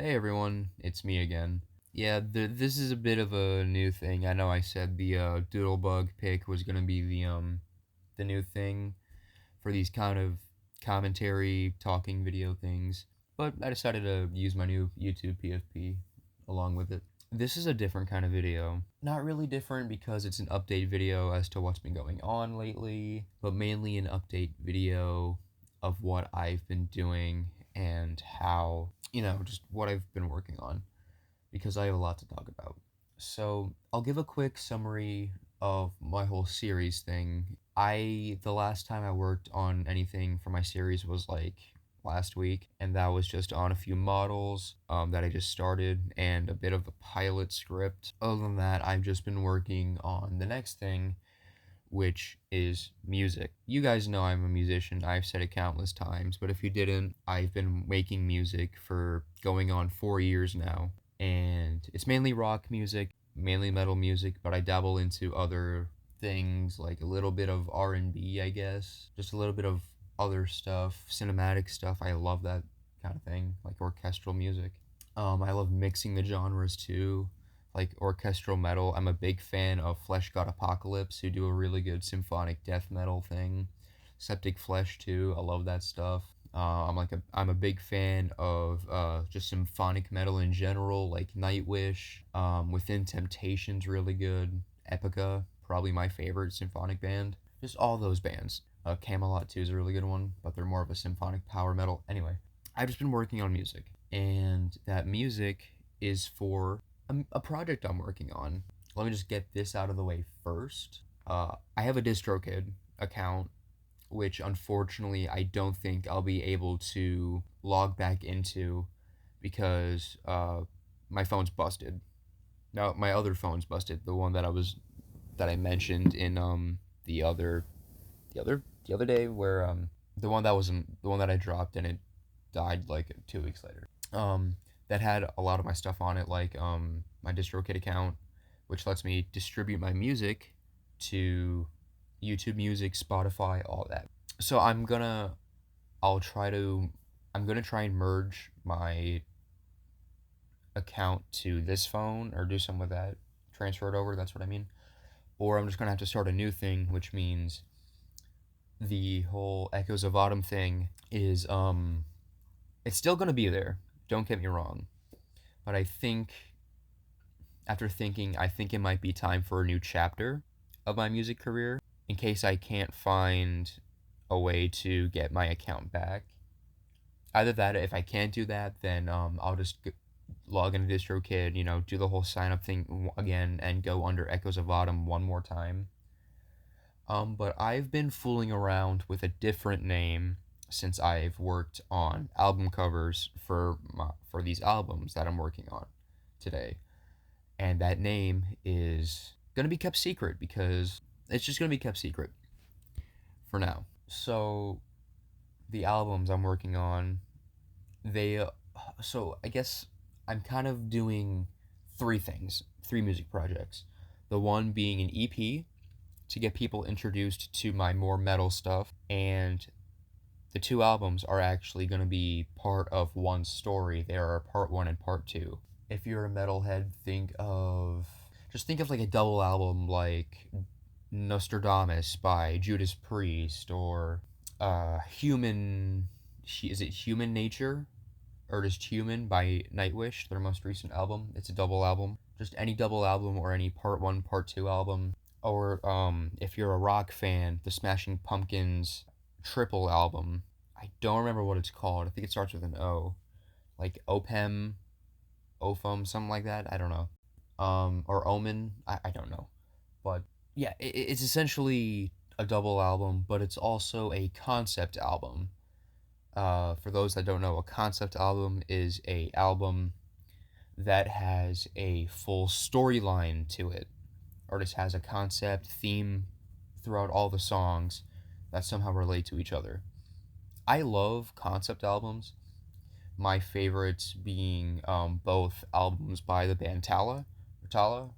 Hey everyone, it's me again. Yeah, this is a bit of a new thing. I know I said the Doodlebug pick was gonna be the new thing for these kind of commentary talking video things, but I decided to use my new YouTube PFP along with it. This is a different kind of video. Not really different because it's an update video as to what's been going on lately, but mainly an update video of what I've been doing and how, just what I've been working on because I have a lot to talk about. So, I'll give a quick summary of my whole series thing. The last time I worked on anything for my series was like last week, and that was just on a few models that I just started and a bit of a pilot script. Other than that, I've just been working on the next thing, which is music. You guys know I'm a musician, I've said it countless times, but if you didn't, I've been making music for going on 4 years now. And it's mainly rock music, mainly metal music, but I dabble into other things like a little bit of R&B, I guess, just a little bit of other stuff, cinematic stuff. I love that kind of thing, like orchestral music. I love mixing the genres too, like orchestral metal. I'm a big fan of Fleshgod Apocalypse, who do a really good symphonic death metal thing. Septic Flesh too. I love that stuff. I'm a big fan of just symphonic metal in general, like Nightwish. Within Temptation's really good. Epica, probably my favorite symphonic band. Just all those bands. Camelot too is a really good one, but they're more of a symphonic power metal. Anyway, I've just been working on music, and that music is for a project I'm working on. Let me just get this out of the way first. I have a DistroKid account, which unfortunately I don't think I'll be able to log back into because my phone's busted. Now my other phone's busted, the one that I mentioned in the other the other day where the one that I dropped and it died like 2 weeks later. That had a lot of my stuff on it, like my DistroKid account, which lets me distribute my music to YouTube Music, Spotify, all that. So I'll try to, I'm gonna try and merge my account to this phone or do something with that, transfer it over. That's what I mean. Or I'm just gonna have to start a new thing, which means the whole Echoes of Autumn thing is it's still gonna be there. Don't get me wrong, but I think after thinking, I think it might be time for a new chapter of my music career in case I can't find a way to get my account back. Either that, if I can't do that, then I'll just log into DistroKid, do the whole sign up thing again and go under Echoes of Autumn one more time. But I've been fooling around with a different name since I've worked on album covers for these albums that I'm working on today. And that name is going to be kept secret because it's just going to be kept secret for now. So the albums I'm working on, they so I guess I'm kind of doing three things, three music projects. The one being an EP to get people introduced to my more metal stuff, and the two albums are actually going to be part of one story. They are part one and part two. If you're a metalhead, think of like a double album like Nostradamus by Judas Priest, or Human. Is it Human Nature? Or just Human by Nightwish, their most recent album. It's a double album. Just any double album or any part one, part two album. Or if you're a rock fan, the Smashing Pumpkins triple album. I don't remember what it's called. I think it starts with an O. Like Opem, Ophum, something like that. I don't know. Or Omen. I don't know. But yeah, it's essentially a double album, but it's also a concept album. For those that don't know, a concept album is a album that has a full storyline to it. Artist has a concept theme throughout all the songs that somehow relate to each other. I love concept albums. My favorites being both albums by the band Tala, or Tala.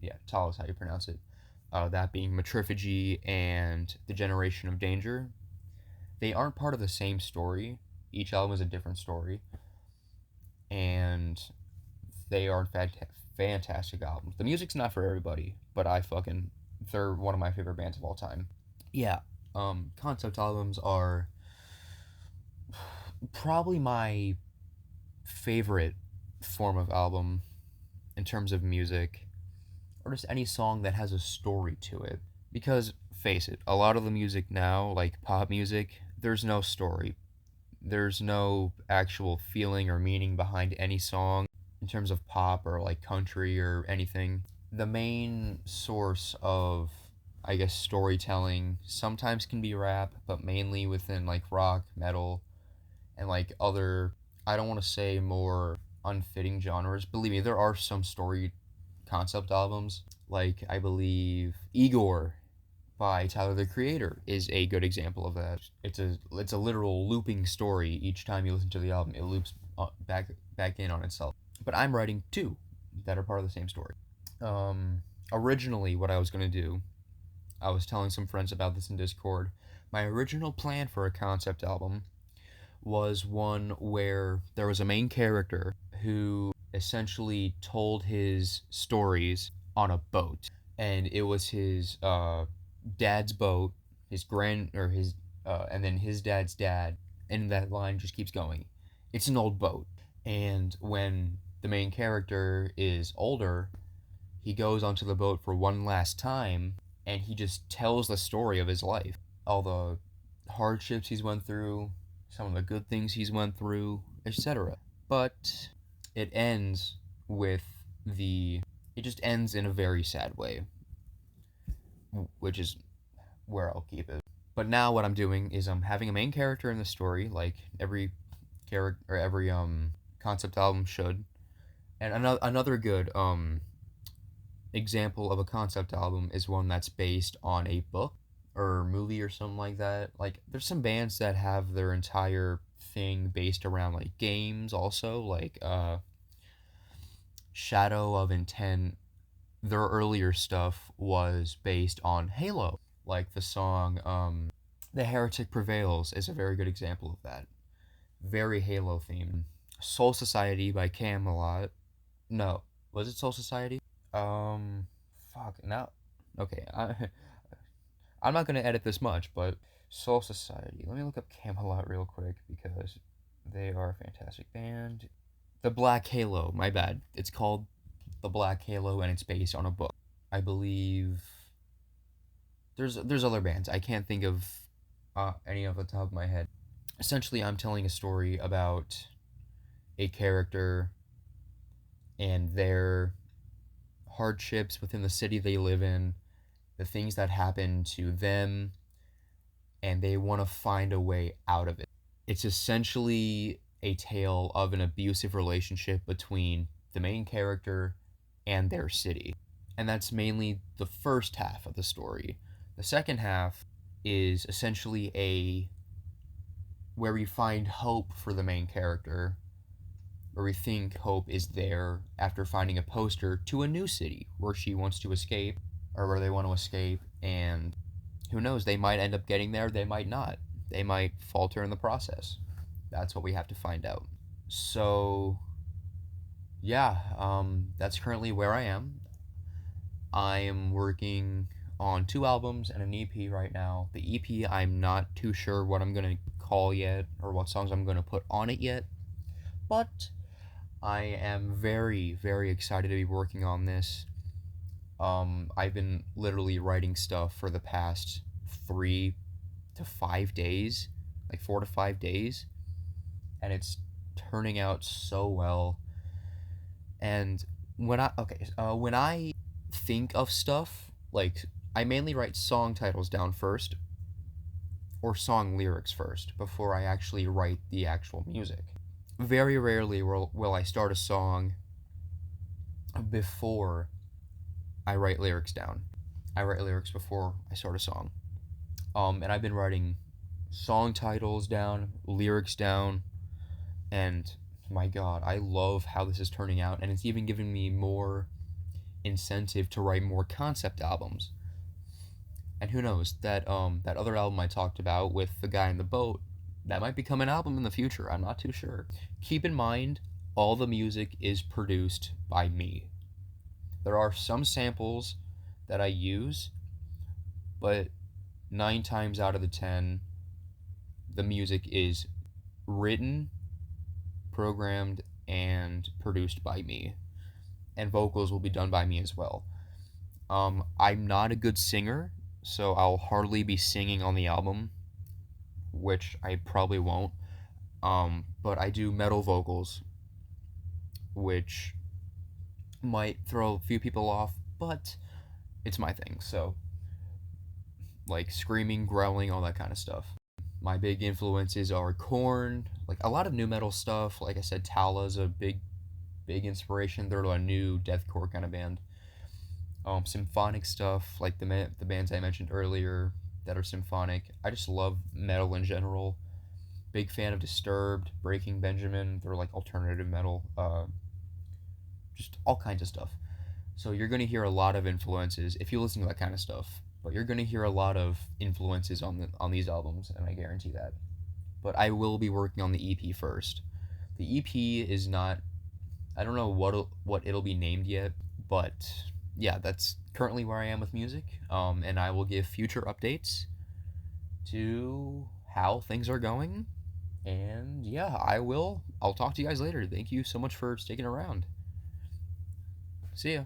Yeah, Tala is how you pronounce it. That being Matriphagy and The Generation of Danger. They aren't part of the same story. Each album is a different story. and they are in fact fantastic albums. The music's not for everybody, but they're one of my favorite bands of all time. Yeah, concept albums are probably my favorite form of album in terms of music, or just any song that has a story to it. Because, face it, a lot of the music now, like pop music, there's no story. There's no actual feeling or meaning behind any song in terms of pop or like country or anything. The main source of, I guess, storytelling sometimes can be rap, but mainly within like rock, metal, and like other, I don't want to say more unfitting genres. Believe me, there are some story concept albums. Like, I believe Igor by Tyler the Creator is a good example of that. It's a literal looping story. Each time you listen to the album, it loops back in on itself. But I'm writing two that are part of the same story. Originally, what I was gonna do, I was telling some friends about this in Discord. My original plan for a concept album was one where there was a main character who essentially told his stories on a boat, and it was his dad's boat, his grand or his and then his dad's dad, and that line just keeps going. It's an old boat, and when the main character is older, he goes onto the boat for one last time, and he just tells the story of his life, all the hardships he's went through, some of the good things he's went through, etc. But it ends with it just ends in a very sad way, which is where I'll keep it. But now what I'm doing is I'm having a main character in the story, like every character or every concept album should. And another good example of a concept album is one that's based on a book or movie or something like that. Like, there's some bands that have their entire thing based around like games also, like Shadow of Intent. Their earlier stuff was based on Halo. Like the song The Heretic Prevails is a very good example of that. Very Halo themed. Soul Society by Camelot. No, was it Soul Society? Fuck, now. Okay, I'm not gonna edit this much, but Soul Society. Let me look up Camelot real quick because they are a fantastic band. The Black Halo, my bad. It's called The Black Halo and it's based on a book. I believe there's other bands. I can't think of any off the top of my head. Essentially, I'm telling a story about a character and their hardships within the city they live in, the things that happen to them, and they want to find a way out of it. It's essentially a tale of an abusive relationship between the main character and their city. And that's mainly the first half of the story. The second half is essentially where we find hope for the main character, where we think hope is there after finding a poster to a new city where she wants to escape, or where they want to escape, and who knows, they might end up getting there, they might not. They might falter in the process. That's what we have to find out. So, yeah, that's currently where I am. I am working on 2 albums and an EP right now. The EP, I'm not too sure what I'm going to call yet, or what songs I'm going to put on it yet, but I am very, very excited to be working on this. I've been literally writing stuff for the past 3 to 5 days, like 4 to 5 days, and it's turning out so well. And when I think of stuff, like, I mainly write song titles down first, or song lyrics first, before I actually write the actual music. Very rarely will I start a song before I write lyrics down. I write lyrics before I start a song. And I've been writing song titles down, lyrics down, and my god, I love how this is turning out, and it's even giving me more incentive to write more concept albums. And who knows, that other album I talked about with the guy in the boat, that might become an album in the future. I'm not too sure. Keep in mind, all the music is produced by me. There are some samples that I use, but 9 times out of the 10, the music is written, programmed, and produced by me. And vocals will be done by me as well. I'm not a good singer, so I'll hardly be singing on the album, which I probably won't. But I do metal vocals, which might throw a few people off, but it's my thing. So, like screaming, growling, all that kind of stuff. My big influences are Korn, like a lot of new metal stuff. Like I said, Tala's a big inspiration. They're a new deathcore kind of band. Symphonic stuff, like the bands I mentioned earlier that are symphonic. I just love metal in general. Big fan of Disturbed, Breaking Benjamin. They're like alternative metal. Just all kinds of stuff. So you're gonna hear a lot of influences if you listen to that kind of stuff. But you're gonna hear a lot of influences on these albums, and I guarantee that. But I will be working on the EP first. The EP is not. I don't know what it'll be named yet, but yeah, that's currently where I am with music. And I will give future updates to how things are going. And yeah, I will. I'll talk to you guys later. Thank you so much for sticking around. See ya.